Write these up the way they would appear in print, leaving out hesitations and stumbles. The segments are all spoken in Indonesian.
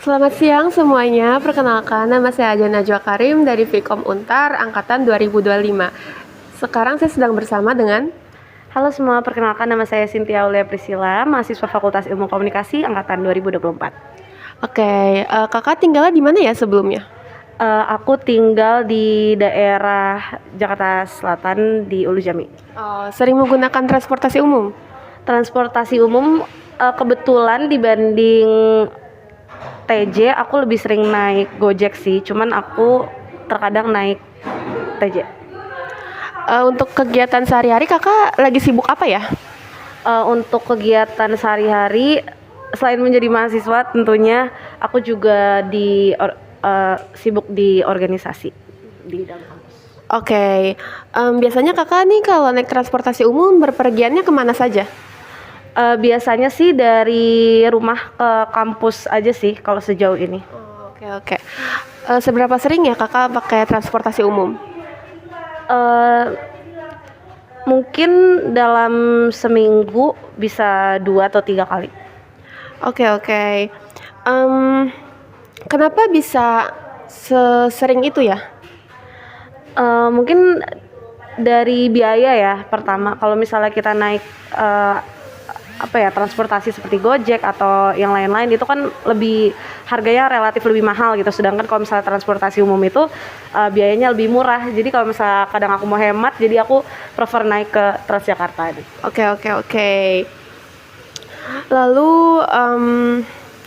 Selamat siang semuanya, perkenalkan nama saya Aja Najwa Karim dari Vkom Untar Angkatan 2025. Sekarang saya sedang bersama dengan Halo semua, perkenalkan nama saya Cynthia Aulia Priscilla, mahasiswa Fakultas Ilmu Komunikasi Angkatan 2024. Kakak tinggalnya di mana ya sebelumnya? Aku tinggal di daerah Jakarta Selatan di Ulu Jami. Sering menggunakan transportasi umum? Transportasi umum kebetulan dibanding TJ, aku lebih sering naik Gojek sih, cuman aku terkadang naik TJ. Untuk kegiatan sehari-hari kakak lagi sibuk apa ya? Untuk kegiatan sehari-hari, selain menjadi mahasiswa tentunya aku juga sibuk di organisasi di dalam kampus. Biasanya kakak nih kalau naik transportasi umum berpergiannya kemana saja? Biasanya sih dari rumah ke kampus aja sih kalau sejauh ini. Seberapa sering ya kakak pakai transportasi umum? Mungkin dalam seminggu bisa 2 atau 3 kali. Kenapa bisa sesering itu ya? Mungkin dari biaya ya pertama. Kalau misalnya kita naik transportasi seperti Gojek atau yang lain-lain itu kan lebih harganya relatif lebih mahal gitu. Sedangkan kalau misalnya transportasi umum itu biayanya lebih murah. Jadi kalau misalnya kadang aku mau hemat, jadi aku prefer naik ke Transjakarta. Oke. Lalu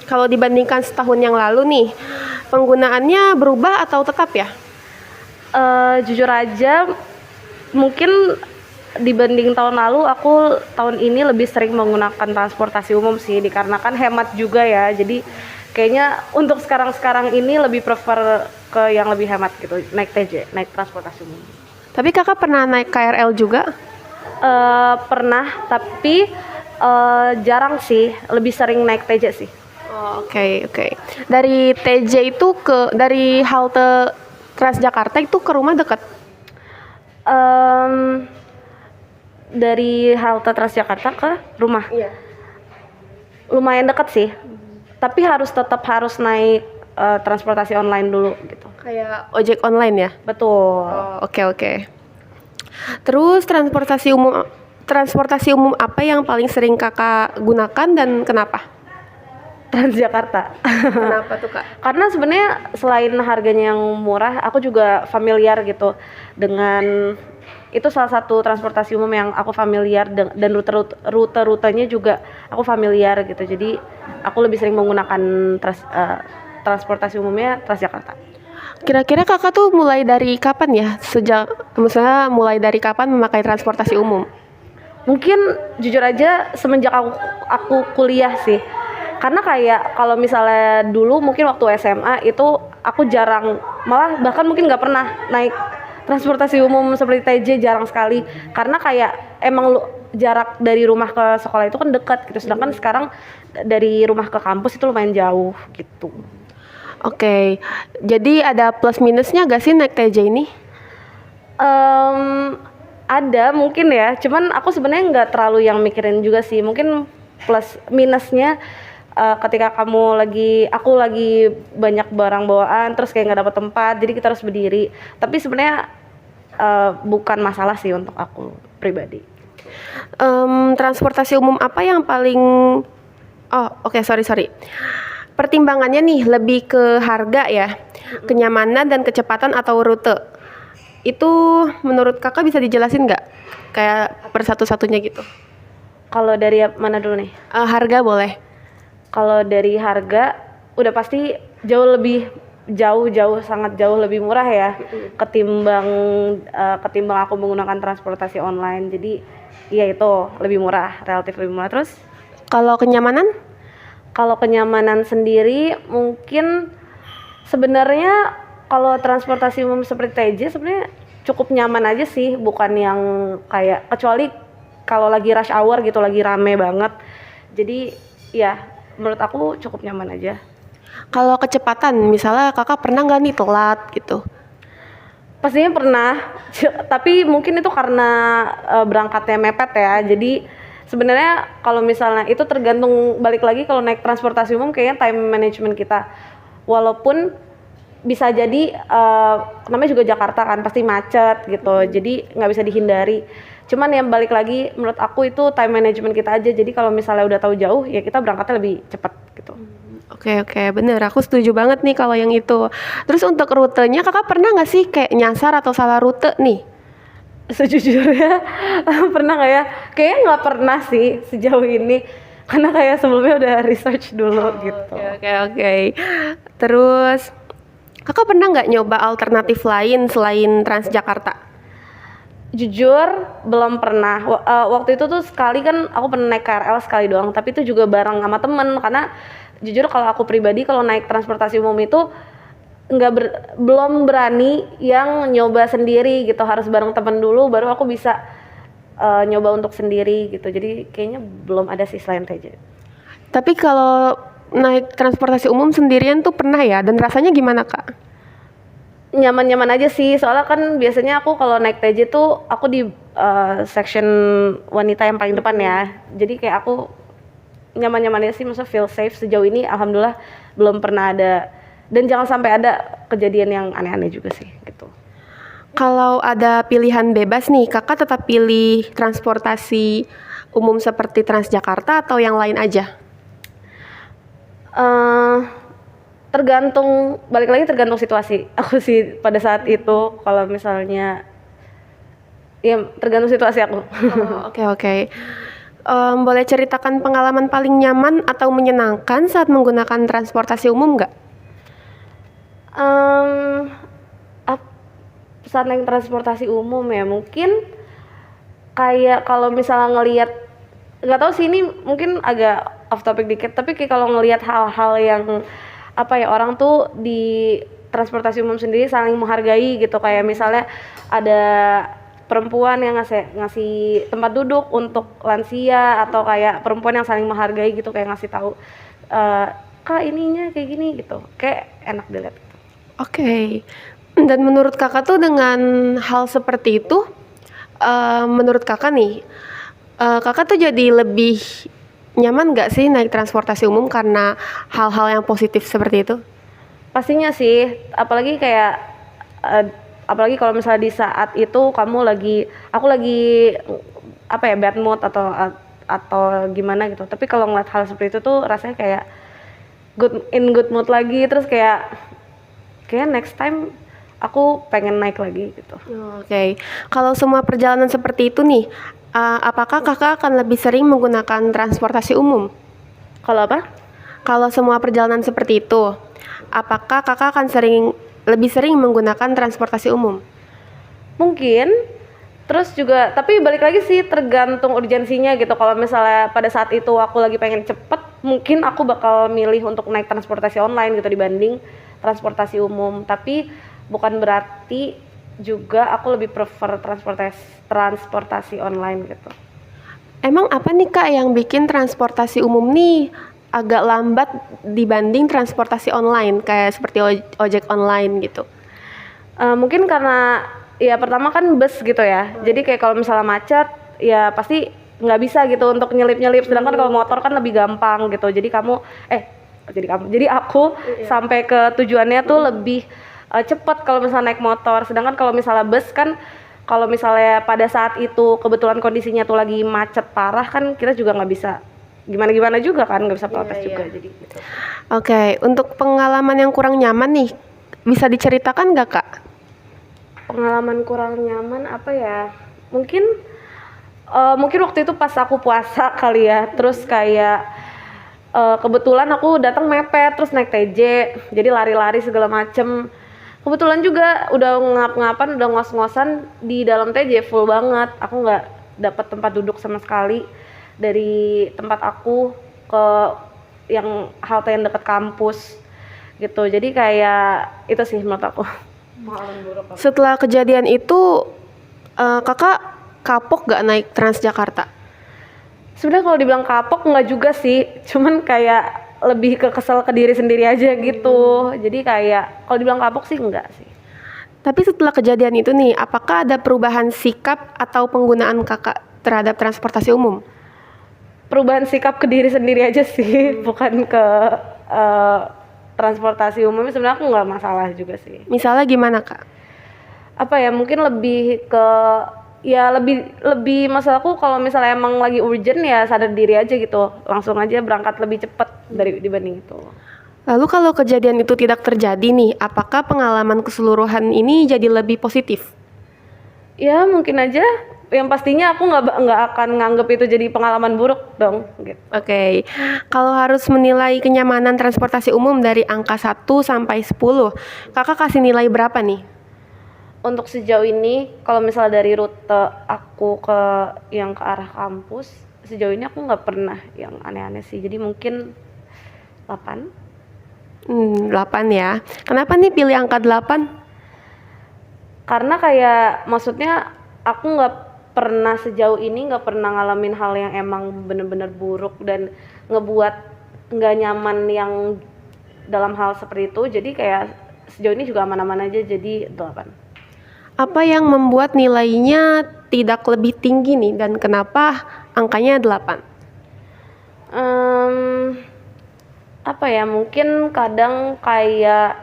kalau dibandingkan setahun yang lalu nih, penggunaannya berubah atau tetap ya? Jujur aja mungkin dibanding tahun lalu, aku tahun ini lebih sering menggunakan transportasi umum sih, dikarenakan hemat juga ya. Jadi kayaknya untuk sekarang ini lebih prefer ke yang lebih hemat gitu, naik TJ, naik transportasi umum. Tapi kakak pernah naik KRL juga? Pernah, tapi jarang sih, lebih sering naik TJ sih. Oke. Dari TJ itu dari halte Transjakarta itu ke rumah dekat? Dari halte Transjakarta ke rumah? Iya. Lumayan dekat sih, tapi tetap harus naik transportasi online dulu gitu. Kayak ojek online ya? Betul. Oke. Terus transportasi umum apa yang paling sering kakak gunakan dan kenapa? Transjakarta. Kenapa tuh kak? Karena sebenarnya selain harganya yang murah, aku juga familiar gitu dengan itu, salah satu transportasi umum yang aku familiar dan rute-rutenya juga aku familiar gitu. Jadi aku lebih sering menggunakan transportasi umumnya Transjakarta. Kira-kira kakak tuh mulai dari kapan ya? Mulai dari kapan memakai transportasi umum? Mungkin jujur aja semenjak aku kuliah sih. Karena kayak kalau misalnya dulu mungkin waktu SMA itu aku jarang, malah bahkan mungkin nggak pernah naik transportasi umum seperti TJ, jarang sekali. Karena kayak emang jarak dari rumah ke sekolah itu kan dekat gitu. Sedangkan sekarang dari rumah ke kampus itu lumayan jauh gitu. Oke, jadi ada plus minusnya gak sih naik TJ ini? Ada mungkin ya, cuman aku sebenarnya nggak terlalu yang mikirin juga sih. Mungkin plus minusnya ketika aku lagi banyak barang bawaan, terus kayak nggak dapat tempat, jadi kita harus berdiri. Tapi sebenarnya bukan masalah sih untuk aku pribadi. Transportasi umum apa yang paling sorry. Pertimbangannya nih lebih ke harga ya, kenyamanan dan kecepatan atau rute. Itu menurut kakak bisa dijelasin nggak? Kayak per satu-satunya gitu. Kalau dari mana dulu nih? Harga boleh. Kalau dari harga udah pasti sangat jauh lebih murah ya ketimbang aku menggunakan transportasi online. Jadi iya, itu lebih murah, relatif lebih murah. Terus kalau kenyamanan? Kalau kenyamanan sendiri mungkin sebenarnya kalau transportasi umum seperti TJ sebenarnya cukup nyaman aja sih, bukan yang kayak, kecuali kalau lagi rush hour gitu, lagi rame banget. Jadi ya menurut aku cukup nyaman aja. Kalau kecepatan, misalnya kakak pernah nggak nih telat gitu? Pastinya pernah, tapi mungkin itu karena berangkatnya mepet ya. Jadi sebenarnya kalau misalnya itu tergantung, balik lagi kalau naik transportasi umum kayaknya time management kita. Walaupun bisa jadi namanya juga Jakarta kan pasti macet gitu, jadi nggak bisa dihindari. Cuman yang balik lagi menurut aku itu time management kita aja. Jadi kalau misalnya udah tahu jauh ya kita berangkatnya lebih cepat gitu. Oke, bener. Aku setuju banget nih kalau yang itu. Terus untuk rutenya, kakak pernah nggak sih kayak nyasar atau salah rute nih? Sejujurnya pernah nggak ya? Kayaknya nggak pernah sih sejauh ini, karena kayak sebelumnya udah research dulu gitu. Oke. Terus, kakak pernah nggak nyoba alternatif lain selain Transjakarta? Jujur belum pernah. Waktu itu tuh sekali kan aku pernah naik KRL sekali doang, tapi itu juga bareng sama temen. Karena jujur kalau aku pribadi kalau naik transportasi umum itu belum berani yang nyoba sendiri gitu, harus bareng temen dulu baru aku bisa nyoba untuk sendiri gitu. Jadi kayaknya belum ada sih selain TJ. Tapi kalau naik transportasi umum sendirian tuh pernah ya? Dan rasanya gimana, Kak? Nyaman-nyaman aja sih, soalnya kan biasanya aku kalau naik TJ tuh aku di section wanita yang paling depan ya. Jadi kayak aku nyaman-nyaman aja sih, maksudnya feel safe. Sejauh ini alhamdulillah belum pernah ada, dan jangan sampai ada kejadian yang aneh-aneh juga sih gitu. Kalau ada pilihan bebas nih, kakak tetap pilih transportasi umum seperti Transjakarta atau yang lain aja? Tergantung, balik lagi tergantung situasi aku sih pada saat itu. Kalau misalnya ya tergantung situasi aku. Oke. Boleh ceritakan pengalaman paling nyaman atau menyenangkan saat menggunakan transportasi umum nggak? Saat naik transportasi umum ya mungkin kayak kalau misalnya ngelihat, nggak tahu sih ini mungkin agak off topic dikit, tapi kayak kalau ngelihat hal-hal yang apa ya, orang tuh di transportasi umum sendiri saling menghargai gitu. Kayak misalnya ada perempuan yang ngasih tempat duduk untuk lansia, atau kayak perempuan yang saling menghargai gitu, kayak ngasih tahu kak ininya kayak gini gitu, kayak enak dilihat. Oke. Dan menurut kakak tuh dengan hal seperti itu, menurut kakak nih, kakak tuh jadi lebih nyaman nggak sih naik transportasi umum karena hal-hal yang positif seperti itu? Pastinya sih, apalagi kayak apalagi kalau misalnya di saat itu aku lagi apa ya, bad mood atau gimana gitu. Tapi kalau ngeliat hal seperti itu tuh rasanya kayak good mood lagi, terus kayak next time aku pengen naik lagi gitu. Oke. Kalau semua perjalanan seperti itu nih, apakah kakak akan lebih sering menggunakan transportasi umum? Kalau apa? Kalau semua perjalanan seperti itu, apakah kakak akan lebih sering menggunakan transportasi umum? Mungkin. Terus juga, tapi balik lagi sih tergantung urgensinya gitu. Kalau misalnya pada saat itu aku lagi pengen cepet, mungkin aku bakal milih untuk naik transportasi online gitu dibanding transportasi umum. Tapi bukan berarti juga aku lebih prefer transportasi online gitu. Emang apa nih kak yang bikin transportasi umum nih agak lambat dibanding transportasi online kayak seperti ojek online gitu? Mungkin karena ya pertama kan bus gitu ya. Jadi kayak kalau misalnya macet ya pasti nggak bisa gitu untuk nyelip-nyelip. Sedangkan kalau motor kan lebih gampang gitu. Jadi aku sampai ke tujuannya tuh lebih cepat kalau misalnya naik motor. Sedangkan kalau misalnya bus kan, kalau misalnya pada saat itu kebetulan kondisinya tuh lagi macet parah kan, kita juga nggak bisa gimana juga kan, nggak bisa protes juga. Jadi gitu. Oke, untuk pengalaman yang kurang nyaman nih, bisa diceritakan nggak kak? Pengalaman kurang nyaman apa ya? Mungkin waktu itu pas aku puasa kali ya. Terus kayak kebetulan aku datang mepet, terus naik TJ, jadi lari-lari segala macem. Kebetulan juga udah ngap-ngapan, udah ngos-ngosan di dalam TJ full banget. Aku nggak dapat tempat duduk sama sekali dari tempat aku ke yang halte yang dekat kampus gitu. Jadi kayak itu sih menurut aku. Setelah kejadian itu, kakak kapok gak naik Transjakarta? Sebenarnya kalau dibilang kapok nggak juga sih, cuman kayak lebih ke kesel ke diri sendiri aja gitu. Jadi kayak kalau dibilang kapok sih enggak sih. Tapi setelah kejadian itu nih, apakah ada perubahan sikap atau penggunaan kakak terhadap transportasi umum? perubahan sikap ke diri sendiri aja sih, bukan ke eh, transportasi umum. Sebenarnya aku nggak masalah juga sih. Misalnya gimana Kak? Apa ya, mungkin lebih ke ya lebih lebih masalahku kalau misalnya emang lagi urgent ya sadar diri aja gitu, langsung aja berangkat lebih cepet dari dibanding itu. Lalu kalau kejadian itu tidak terjadi nih, apakah pengalaman keseluruhan ini jadi lebih positif? Ya mungkin aja, yang pastinya aku nggak akan nganggep itu jadi pengalaman buruk dong gitu. Oke, kalau harus menilai kenyamanan transportasi umum dari angka 1 sampai 10, Kakak kasih nilai berapa nih? Untuk sejauh ini kalau misal dari rute aku ke yang ke arah kampus, sejauh ini aku nggak pernah yang aneh-aneh sih, jadi mungkin 8. 8 ya. Kenapa nih pilih angka 8? Karena kayak maksudnya aku nggak pernah sejauh ini nggak pernah ngalamin hal yang emang bener-bener buruk dan ngebuat nggak nyaman yang dalam hal seperti itu, jadi kayak sejauh ini juga aman-aman aja, jadi 8. Apa yang membuat nilainya tidak lebih tinggi nih dan kenapa angkanya 8? Apa ya, mungkin kadang kayak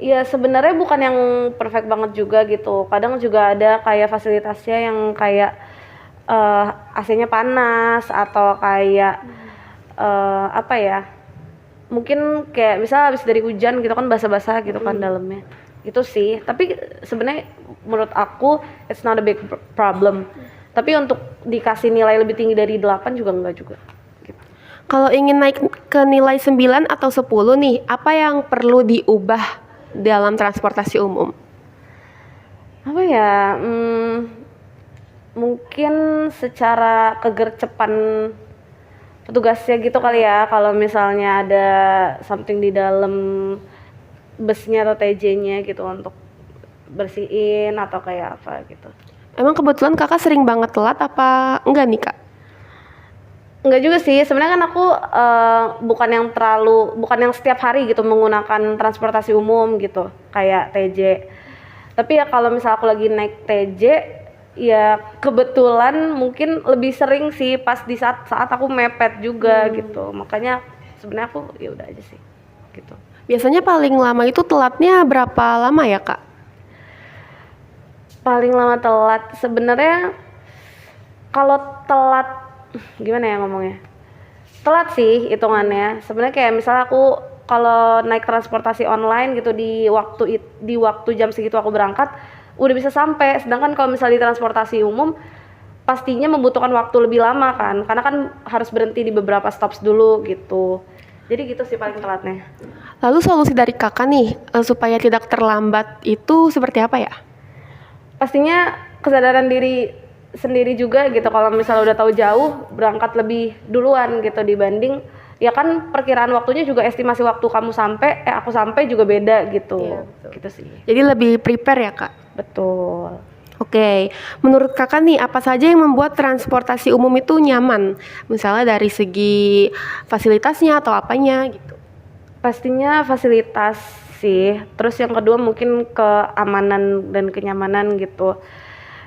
ya sebenarnya bukan yang perfect banget juga gitu, kadang juga ada kayak fasilitasnya yang kayak AC-nya panas atau kayak apa ya, mungkin kayak misal habis dari hujan gitu kan basah-basah gitu kan dalamnya, itu sih. Tapi sebenarnya menurut aku it's not a big problem, tapi untuk dikasih nilai lebih tinggi dari 8 juga enggak juga gitu. Kalau ingin naik ke nilai 9 atau 10 nih, apa yang perlu diubah dalam transportasi umum? Apa ya, mungkin secara kegercepan petugasnya gitu kali ya, kalau misalnya ada something di dalam busnya atau TJ-nya gitu untuk bersihin atau kayak apa gitu. Emang kebetulan Kakak sering banget telat apa enggak nih Kak? Enggak juga sih, sebenarnya kan aku bukan yang setiap hari gitu menggunakan transportasi umum gitu kayak TJ. Tapi ya kalau misal aku lagi naik TJ, ya kebetulan mungkin lebih sering sih pas di saat aku mepet juga gitu. Makanya sebenarnya aku ya udah aja sih gitu. Biasanya paling lama itu telatnya berapa lama ya Kak? Paling lama telat sebenarnya, kalau telat gimana ya ngomongnya? Telat sih hitungannya. Sebenarnya kayak misalnya aku kalau naik transportasi online gitu di waktu jam segitu aku berangkat udah bisa sampai. Sedangkan kalau misalnya di transportasi umum pastinya membutuhkan waktu lebih lama kan, karena kan harus berhenti di beberapa stops dulu gitu. Jadi gitu sih paling telatnya. Lalu solusi dari Kakak nih supaya tidak terlambat itu seperti apa ya? Pastinya kesadaran diri sendiri juga gitu, kalau misalnya udah tahu jauh berangkat lebih duluan gitu dibanding ya kan perkiraan waktunya juga, estimasi waktu kamu sampai aku sampai juga beda gitu. Iya, betul. Gitu sih. Jadi lebih prepare ya Kak? Betul. Oke, menurut Kakak nih apa saja yang membuat transportasi umum itu nyaman? Misalnya dari segi fasilitasnya atau apanya gitu. Pastinya fasilitas sih. Terus yang kedua mungkin keamanan dan kenyamanan gitu.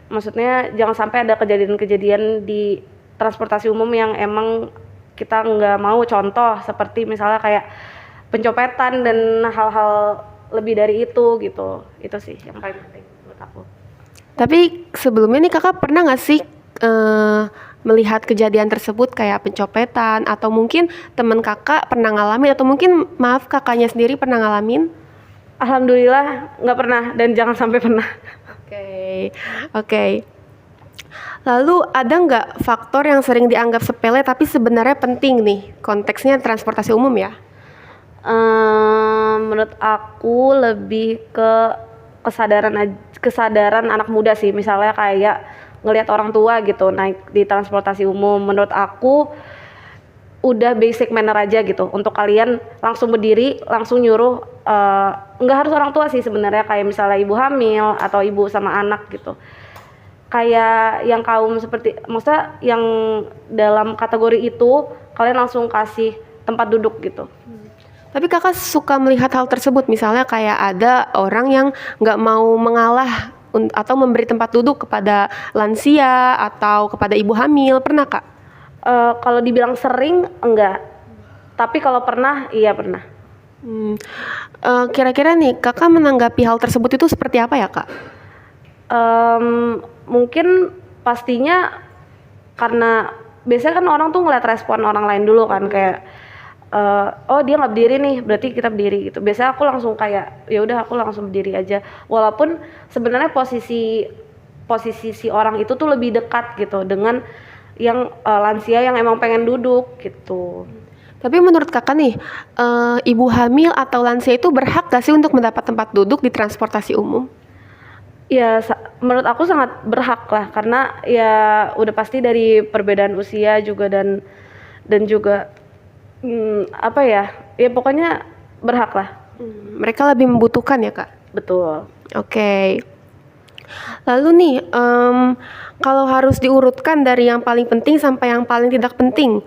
Maksudnya jangan sampai ada kejadian-kejadian di transportasi umum yang emang kita nggak mau, contoh seperti misalnya kayak pencopetan dan hal-hal lebih dari itu gitu. Itu sih yang paling penting menurut aku. Tapi sebelumnya nih Kakak pernah nggak sih melihat kejadian tersebut kayak pencopetan atau mungkin teman Kakak pernah ngalamin atau mungkin maaf Kakaknya sendiri pernah ngalamin? Alhamdulillah nggak pernah dan jangan sampai pernah. Oke. Lalu ada nggak faktor yang sering dianggap sepele tapi sebenarnya penting nih, konteksnya transportasi umum ya? Menurut aku lebih ke kesadaran anak muda sih, misalnya kayak ngelihat orang tua gitu naik di transportasi umum. Menurut aku udah basic manner aja gitu untuk kalian langsung berdiri langsung nyuruh, nggak harus orang tua sih sebenarnya, kayak misalnya ibu hamil atau ibu sama anak gitu, kayak yang kaum seperti maksudnya yang dalam kategori itu kalian langsung kasih tempat duduk gitu. Tapi Kakak suka melihat hal tersebut, misalnya kayak ada orang yang nggak mau mengalah atau memberi tempat duduk kepada lansia atau kepada ibu hamil, pernah Kak? Kalau dibilang sering enggak, tapi kalau pernah, iya pernah. Kira-kira nih kakak menanggapi hal tersebut itu seperti apa ya kak? Mungkin pastinya karena biasanya kan orang tuh ngeliat respon orang lain dulu kan, kayak oh dia nggak berdiri nih, berarti kita berdiri gitu. Biasanya aku langsung kayak ya udah aku langsung berdiri aja, walaupun sebenarnya posisi si orang itu tuh lebih dekat gitu dengan yang lansia yang emang pengen duduk gitu. Tapi menurut kakak nih, ibu hamil atau lansia itu berhak gak sih untuk mendapat tempat duduk di transportasi umum? Ya menurut aku sangat berhak lah, karena ya udah pasti dari perbedaan usia juga dan juga apa ya pokoknya berhak lah. Mereka lebih membutuhkan ya kak? Betul. Oke. Lalu nih, kalau harus diurutkan dari yang paling penting sampai yang paling tidak penting,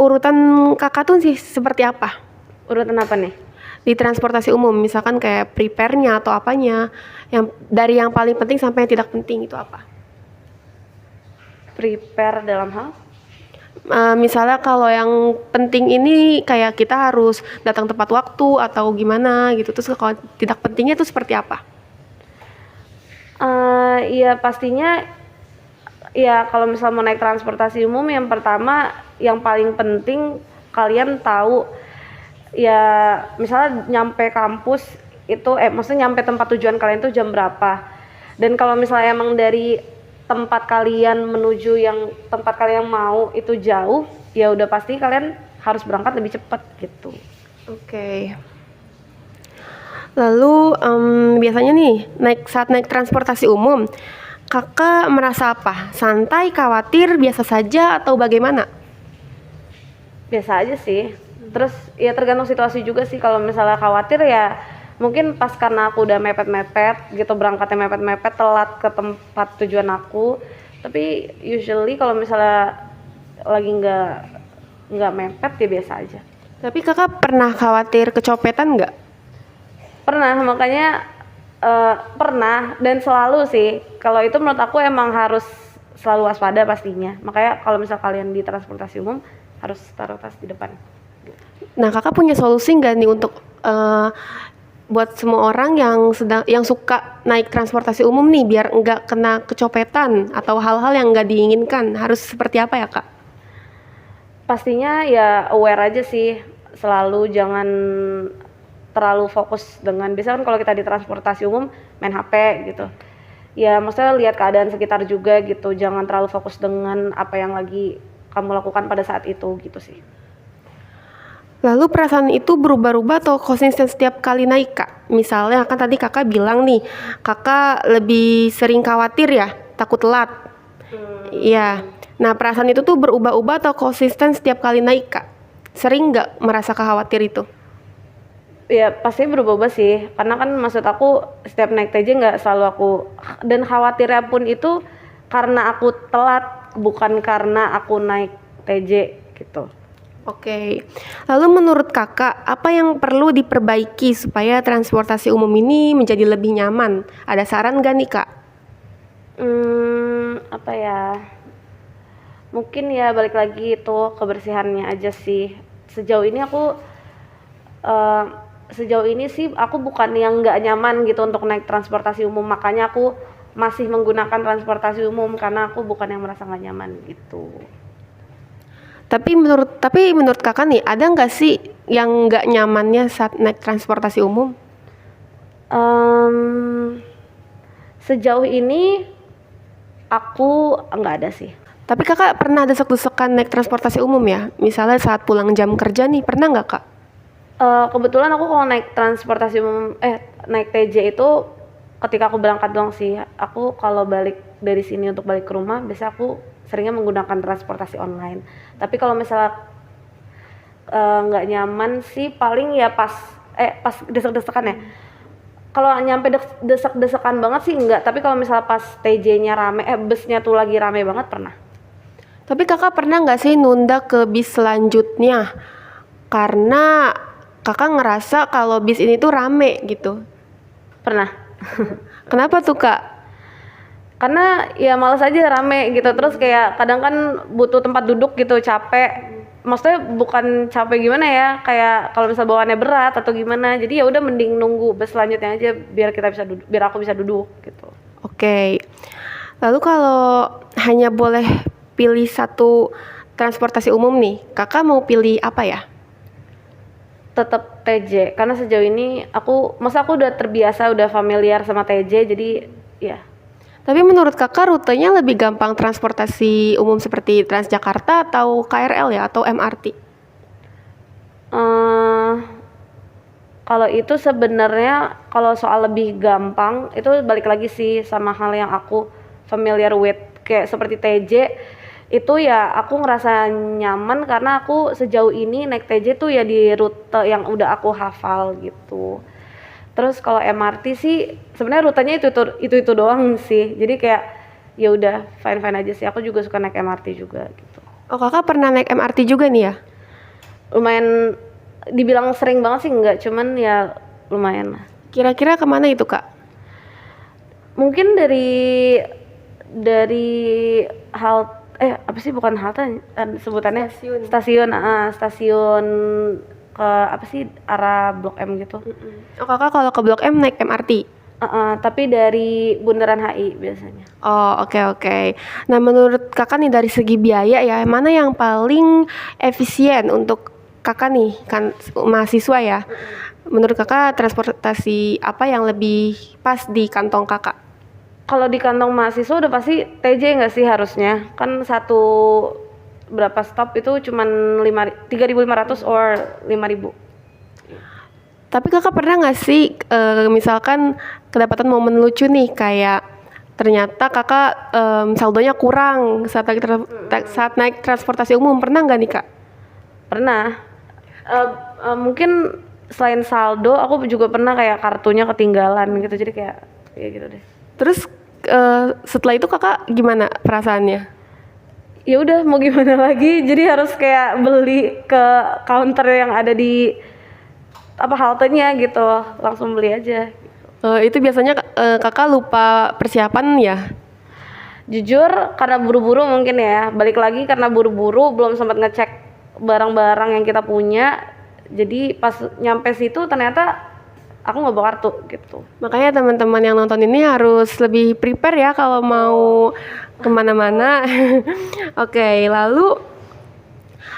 urutan kakak tuh sih seperti apa? Urutan apa nih? Di transportasi umum, misalkan kayak prepare-nya atau apanya, yang dari yang paling penting sampai yang tidak penting itu apa? Prepare dalam hal? Misalnya kalau yang penting ini kayak kita harus datang tepat waktu atau gimana gitu, terus kalau tidak pentingnya itu seperti apa? Ya pastinya ya kalau misalnya mau naik transportasi umum, yang pertama yang paling penting kalian tahu ya, misalnya nyampe kampus itu maksudnya nyampe tempat tujuan kalian tuh jam berapa. Dan kalau misalnya emang dari tempat kalian menuju yang tempat kalian mau itu jauh, ya udah pasti kalian harus berangkat lebih cepat gitu. Oke. Lalu biasanya nih saat naik transportasi umum, kakak merasa apa? Santai, khawatir, biasa saja atau bagaimana? Biasa aja sih. Terus ya tergantung situasi juga sih. Kalau misalnya khawatir ya mungkin pas karena aku udah mepet-mepet gitu, berangkatnya mepet-mepet, telat ke tempat tujuan aku. Tapi usually kalau misalnya lagi nggak mepet ya biasa aja. Tapi kakak pernah khawatir kecopetan nggak? Pernah, makanya pernah dan selalu sih. Kalau itu menurut aku emang harus selalu waspada pastinya. Makanya kalau misal kalian di transportasi umum harus taruh tas di depan. Nah kakak punya solusi nggak nih untuk buat semua orang yang suka naik transportasi umum nih biar nggak kena kecopetan atau hal-hal yang nggak diinginkan, harus seperti apa ya kak? Pastinya ya aware aja sih, selalu jangan terlalu fokus dengan, biasanya kan kalau kita di transportasi umum main HP gitu. Ya maksudnya lihat keadaan sekitar juga gitu, jangan terlalu fokus dengan apa yang lagi kamu lakukan pada saat itu gitu sih. Lalu perasaan itu berubah-ubah atau konsisten setiap kali naik kak? Misalnya kan tadi kakak bilang nih, kakak lebih sering khawatir ya, takut telat. Iya. Nah perasaan itu tuh berubah-ubah atau konsisten setiap kali naik kak? Sering nggak merasa khawatir itu? Ya pasti berubah-ubah sih, karena kan maksud aku setiap naik TJ nggak selalu aku, dan khawatirnya pun itu karena aku telat, bukan karena aku naik TJ gitu. Oke. Lalu menurut kakak, apa yang perlu diperbaiki supaya transportasi umum ini menjadi lebih nyaman? Ada saran gak nih kak? Apa ya? Mungkin ya balik lagi itu kebersihannya aja sih. Sejauh ini sih aku bukan yang nggak nyaman gitu untuk naik transportasi umum, makanya aku masih menggunakan transportasi umum karena aku bukan yang merasa nggak nyaman gitu. Tapi menurut kakak nih, ada nggak sih yang nggak nyamannya saat naik transportasi umum? Sejauh ini aku nggak ada sih. Tapi kakak pernah desek-desekan naik transportasi umum ya? Misalnya saat pulang jam kerja nih, pernah nggak kak? Kebetulan aku kalau naik transportasi umum, naik TJ itu ketika aku berangkat doang sih. Aku kalau balik dari sini untuk balik ke rumah, biasa aku seringnya menggunakan transportasi online. Tapi kalau misalnya nggak nyaman sih, paling ya pas desek-desekan ya. Kalau nyampe desek-desekan banget sih enggak. Tapi kalau misalnya pas TJ-nya rame, busnya tuh lagi rame banget, pernah. Tapi kakak pernah nggak sih nunda ke bis selanjutnya? Karena kakak ngerasa kalau bis ini tuh rame gitu. Pernah. Kenapa tuh kak? Karena ya malas aja rame gitu, terus kayak kadang kan butuh tempat duduk gitu, capek. Maksudnya bukan capek gimana ya, kayak kalau misal bawaannya berat atau gimana, jadi ya udah mending nunggu bus selanjutnya aja biar kita bisa duduk, biar aku bisa duduk gitu. Oke. Lalu kalau hanya boleh pilih satu transportasi umum nih, kakak mau pilih apa ya? Tetap TJ karena sejauh ini masa aku udah terbiasa, udah familiar sama TJ, jadi ya. Tapi menurut kakak rutenya lebih gampang transportasi umum seperti Transjakarta atau KRL ya atau MRT? eh Kalau itu sebenarnya kalau soal lebih gampang itu balik lagi sih sama hal yang aku familiar with, kayak seperti TJ itu ya aku ngerasa nyaman karena aku sejauh ini naik TJ tuh ya di rute yang udah aku hafal gitu. Terus kalau MRT sih sebenarnya rutenya itu doang sih. Jadi kayak ya udah fine aja sih. Aku juga suka naik MRT juga gitu. Oh, kakak pernah naik MRT juga nih ya? Lumayan, dibilang sering banget sih enggak, cuman ya lumayan lah. Kira-kira kemana itu kak? Mungkin dari apa sih, bukan halte sebutannya, stasiun ke apa sih, arah Blok M gitu. Oh, kakak kalau ke Blok M naik MRT? Tapi dari Bundaran HI biasanya. Oh, oke. Nah, menurut kakak nih dari segi biaya ya, mana yang paling efisien untuk kakak nih, kan mahasiswa ya? Menurut kakak transportasi apa yang lebih pas di kantong kakak? Kalau di kantong mahasiswa udah pasti TJ nggak sih harusnya? Kan satu berapa stop itu cuman 3.500 or 5.000. Tapi kakak pernah nggak sih misalkan kedapatan momen lucu nih, kayak ternyata kakak saldonya kurang saat naik transportasi umum, pernah nggak nih kak? Pernah. Mungkin selain saldo, aku juga pernah kayak kartunya ketinggalan gitu, jadi kayak gitu deh. Terus setelah itu kakak gimana perasaannya? Ya udah mau gimana lagi, jadi harus kayak beli ke counter yang ada di haltenya gitu, langsung beli aja. Itu biasanya kakak lupa persiapan ya? Jujur karena buru-buru mungkin ya, balik lagi karena buru-buru belum sempat ngecek barang-barang yang kita punya, jadi pas nyampe situ ternyata aku nggak bawa kartu gitu. Makanya teman-teman yang nonton ini harus lebih prepare ya kalau mau kemana-mana. Oke, lalu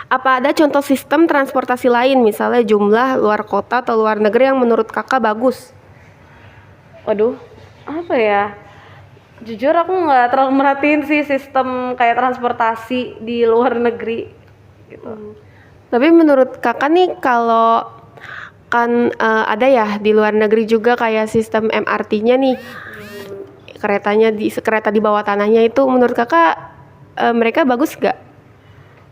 apa ada contoh sistem transportasi lain, misalnya jumlah luar kota atau luar negeri yang menurut kakak bagus? Waduh, apa ya? Jujur aku nggak terlalu merhatiin sih sistem kayak transportasi di luar negeri gitu. Tapi menurut kakak nih, kalau kan ada ya di luar negeri juga kayak sistem MRT-nya nih, kereta di bawah tanahnya itu, menurut kakak mereka bagus gak?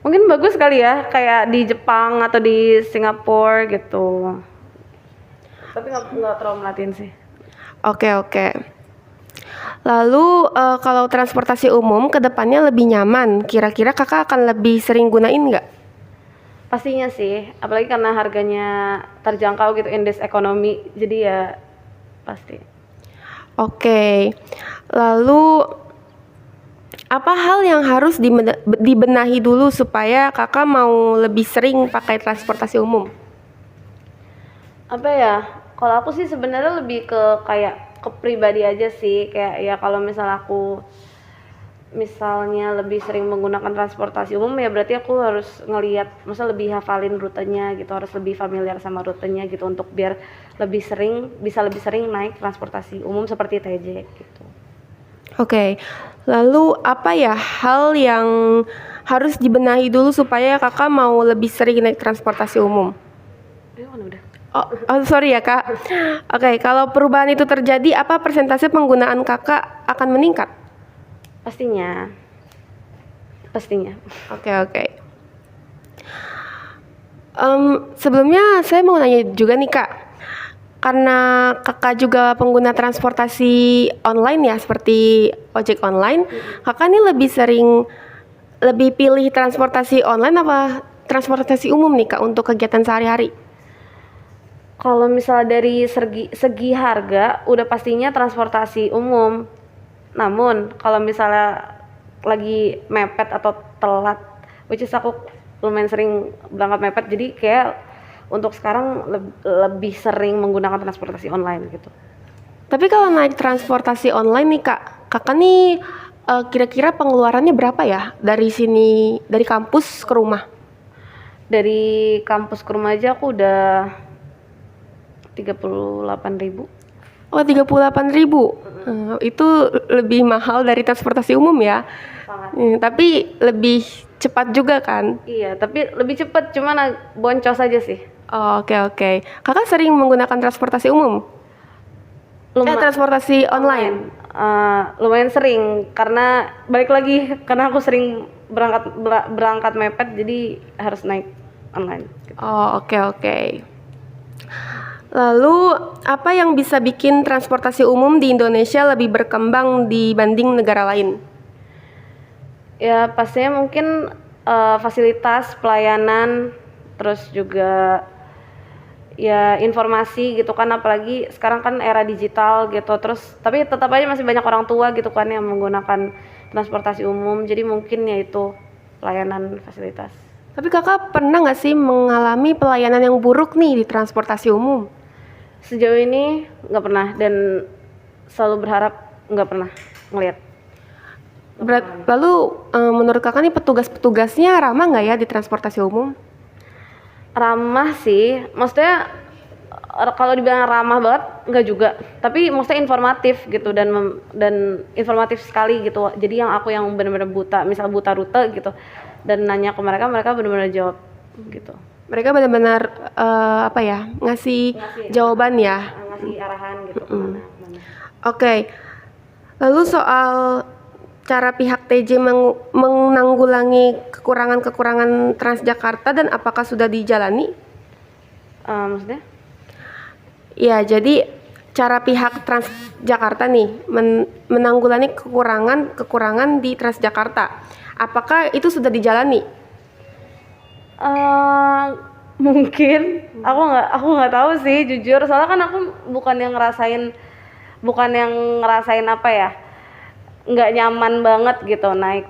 Mungkin bagus kali ya, kayak di Jepang atau di Singapura gitu. Tapi nggak terlalu merhatiin sih. Oke. Lalu kalau transportasi umum kedepannya lebih nyaman, kira-kira kakak akan lebih sering gunain nggak? Pastinya sih, apalagi karena harganya terjangkau gitu, indeks ekonomi, jadi ya pasti. Oke. Lalu apa hal yang harus dibenahi dulu supaya kakak mau lebih sering pakai transportasi umum? Apa ya? Kalau aku sih sebenarnya lebih ke kayak ke pribadi aja sih, kayak ya kalau misalnya lebih sering menggunakan transportasi umum ya berarti aku harus ngelihat, maksudnya lebih hafalin rutenya gitu, harus lebih familiar sama rutenya gitu untuk biar bisa lebih sering naik transportasi umum seperti TJ gitu. Oke. Lalu apa ya hal yang harus dibenahi dulu supaya kakak mau lebih sering naik transportasi umum? Udah. Oh, sorry ya kak. Oke, kalau perubahan itu terjadi, apa persentase penggunaan kakak akan meningkat? Pastinya. Oke. Sebelumnya saya mau nanya juga nih kak, karena kakak juga pengguna transportasi online ya, seperti ojek online, kakak nih lebih pilih transportasi online apa transportasi umum nih kak untuk kegiatan sehari-hari? Kalau misalnya dari segi harga, udah pastinya transportasi umum. Namun kalau misalnya lagi mepet atau telat, which is aku lumayan sering berangkat mepet, jadi kayak untuk sekarang lebih sering menggunakan transportasi online gitu. Tapi kalau naik transportasi online nih kakak nih kira-kira pengeluarannya berapa ya dari sini, dari kampus ke rumah? Dari kampus ke rumah aja aku udah 38.000. Oh 38.000, itu lebih mahal dari transportasi umum ya. Sangat. Tapi lebih cepat juga kan? Iya, tapi lebih cepet, cuman boncos aja sih. Oh, oke. Kakak sering menggunakan transportasi umum? Transportasi online? Lumayan sering karena balik lagi karena aku sering berangkat mepet, jadi harus naik online gitu. Oh, oke. Lalu apa yang bisa bikin transportasi umum di Indonesia lebih berkembang dibanding negara lain? Ya pastinya mungkin fasilitas pelayanan, terus juga ya informasi gitu kan, apalagi sekarang kan era digital gitu. Terus tapi tetap aja masih banyak orang tua gitu kan yang menggunakan transportasi umum, jadi mungkin ya itu pelayanan fasilitas. Tapi kakak pernah nggak sih mengalami pelayanan yang buruk nih di transportasi umum? Sejauh ini nggak pernah, dan selalu berharap nggak pernah ngelihat. Lalu menurut kakak nih petugas-petugasnya ramah nggak ya di transportasi umum? Ramah sih, maksudnya kalau dibilang ramah banget nggak juga, tapi maksudnya informatif gitu, dan informatif sekali gitu. Jadi yang benar-benar buta, misal buta rute gitu, dan nanya ke mereka benar-benar jawab gitu. Mereka benar-benar ngasih jawaban ya. Ngasih arahan gitu kemana. Oke. Lalu soal cara pihak TJ menanggulangi kekurangan Transjakarta dan apakah sudah dijalani? Maksudnya? Ya, jadi cara pihak Transjakarta nih menanggulangi kekurangan di Transjakarta. Apakah itu sudah dijalani? Mungkin aku nggak tahu sih jujur, soalnya kan aku bukan yang ngerasain apa ya, nggak nyaman banget gitu naik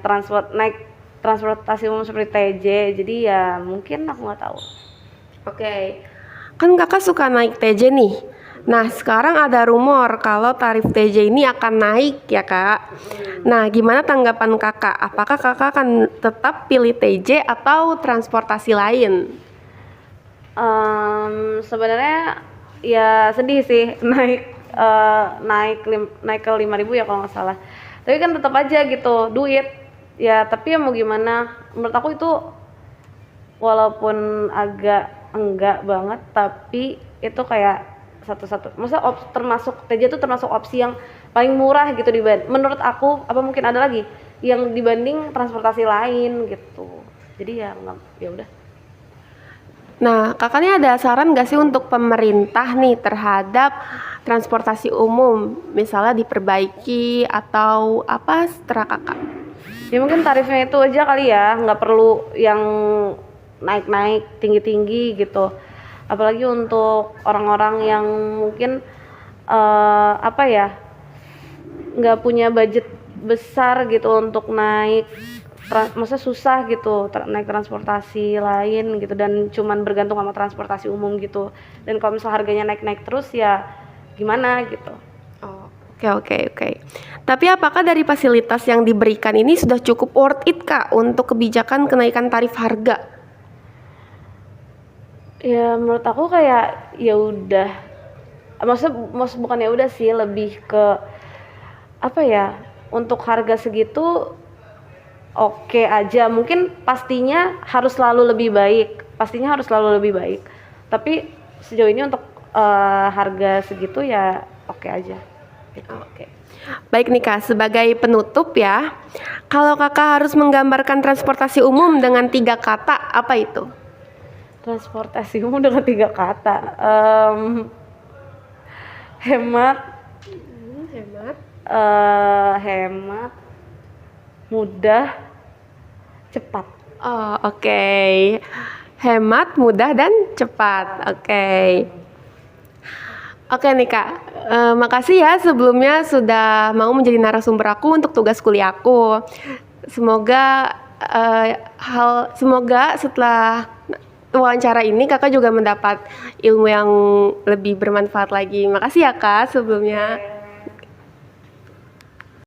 transportasi umum seperti TJ, jadi ya mungkin aku nggak tahu. Oke. Kan kakak suka naik TJ nih. Nah sekarang ada rumor kalau tarif TJ ini akan naik ya kak. Nah gimana tanggapan kakak? Apakah kakak akan tetap pilih TJ atau transportasi lain? Sebenarnya ya sedih sih naik ke 5.000 ya kalau nggak salah. Tapi kan tetap aja gitu duit ya, tapi ya mau gimana, menurut aku itu walaupun agak enggak banget, tapi itu kayak satu-satu, maksudnya termasuk TJ itu termasuk opsi yang paling murah gitu menurut aku. Apa mungkin ada lagi yang dibanding transportasi lain gitu, jadi ya nggak, ya udah. Nah kakaknya ada saran gak sih untuk pemerintah nih terhadap transportasi umum, misalnya diperbaiki atau apa setelah kakak? Ya mungkin tarifnya itu aja kali ya, nggak perlu yang naik-naik tinggi-tinggi gitu, apalagi untuk orang-orang yang mungkin nggak punya budget besar gitu untuk naik, maksudnya susah gitu naik transportasi lain gitu, dan cuman bergantung sama transportasi umum gitu. Dan kalau misalnya harganya naik-naik terus ya gimana gitu. Oke. Tapi apakah dari fasilitas yang diberikan ini sudah cukup worth it kak untuk kebijakan kenaikan tarif harga? Ya menurut aku kayak ya udah, maksudnya bukan ya udah sih, lebih ke apa ya, untuk harga segitu oke aja. Mungkin pastinya harus selalu lebih baik, tapi sejauh ini untuk harga segitu ya oke aja gitu. Oke. Baik nih kak, sebagai penutup ya, kalau kakak harus menggambarkan transportasi umum dengan 3 kata, apa itu? Transportasi umum dengan 3 kata, hemat, mudah, cepat. Oh oke. Hemat, mudah dan cepat. Oke. Oke nih Kak, makasih ya sebelumnya sudah mau menjadi narasumber aku untuk tugas kuliahku. Semoga semoga setelah wawancara ini Kakak juga mendapat ilmu yang lebih bermanfaat lagi. Makasih ya Kak sebelumnya.